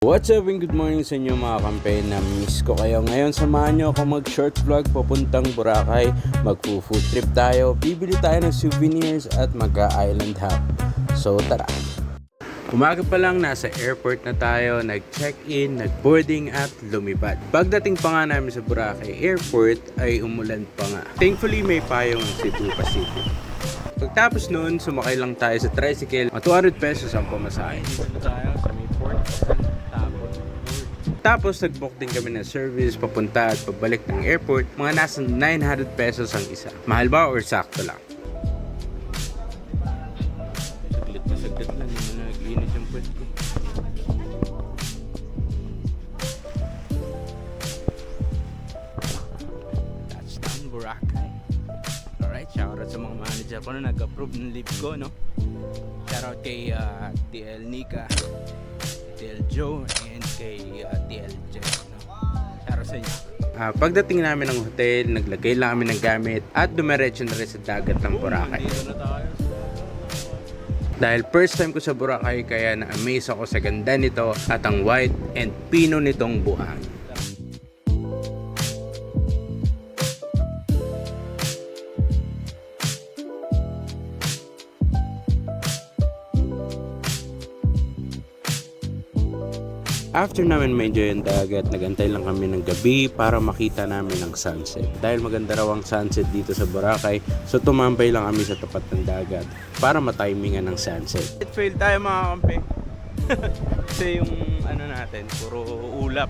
What's up and good morning sa inyo mga kampe. Na-miss ko kayo. Ngayon samahan nyo ako mag-short vlog papuntang Boracay. Mag-food trip tayo. Bibili tayo ng souvenirs at mag-island hop. So tara! Umaga pa lang nasa airport na tayo, nag-check-in, nag-boarding at lumipad. Pagdating pa nga namin sa Boracay Airport ay umulan pa nga. Thankfully may payong ang Cebu Pacific. Pagtapos noon, sumakay lang tayo sa tricycle. 200 pesos ang pamasahe. Dito tayo sa may port. Tapos nag-book din kami ng service papunta at pabalik ng airport. Mga nasa 900 pesos ang isa. Mahal ba or sakto lang? Saglit lang. Hindi mo na nag-init yung puwet ko. Touchdown Boracay. Alright, shoutout sa mga manager ko na nag-approve ng leave ko, no? Shoutout kay TL Nika, TL Joe, and kay TL Jen, no? Shoutout sa inyo. Pagdating namin ng hotel, naglagay lang kami ng gamit at dumiretso na rin sa dagat ng Boracay. Dahil first time ko sa Boracay, kaya na-amaze ako sa ganda nito at ang white and pino nitong buhangin. After namin ma-enjoy ang dagat, nagantay lang kami ng gabi para makita namin ang sunset. Dahil maganda raw ang sunset dito sa Boracay, so tumambay lang kami sa tapat ng dagat para matimingan ng sunset. Fail tayo mga kampe. Kasi yung ano natin, puro ulap.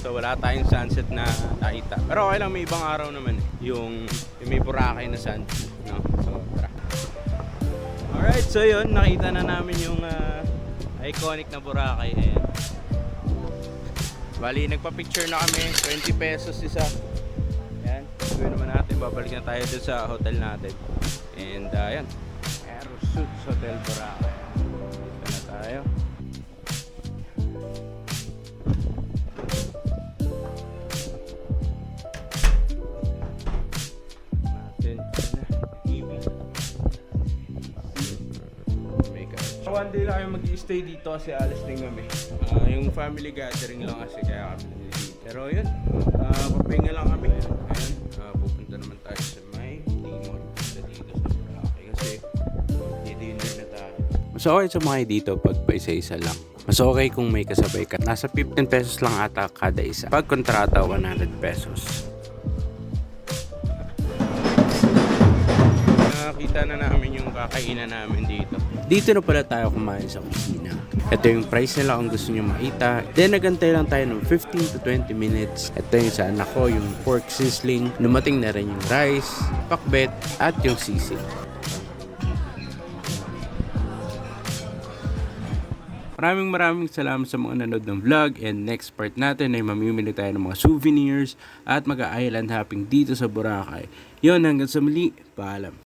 So wala tayong sunset na nakita. Pero okay lang, may ibang araw naman yung may Boracay na sunset, no? So tara. Alright, so yun, nakita na namin yung iconic na Boracay. Ayan. Bali, nagpa-picture na kami, 20 pesos isa. Ayan, gawin naman natin, babalik na tayo dun sa hotel natin. And ayan, Aerosuits Hotel Boracay. Dito na tayo. One day lang kayo mag-i-stay dito kasi alas din kami. Yung family gathering lang kasi kaya kami dito. Pero yun, papahinga lang kami. Ayan, pupunta naman tayo sa may Timor dito sa Boracay kasi dinner na tayo. Mas okay sumakay dito pag pa isa-isa lang. Mas okay kung may kasabay ka. Nasa 15 pesos lang ata kada isa. Pag kontrata, 100 pesos. Nakita na namin yung kakainan namin dito. Dito na pala tayo kumain sa kusina. Ito yung price nila kung gusto nyo makita. Then nagantay lang tayo ng 15 to 20 minutes. Ito yung sa anak ko, yung pork sizzling. Lumating na rin yung rice, pakbet, at yung sisig. Maraming salamat sa mga nanood ng vlog, and next part natin ay mamimili tayo ng mga souvenirs at mag-island hopping dito sa Boracay. Yun, hanggang sa muli, paalam.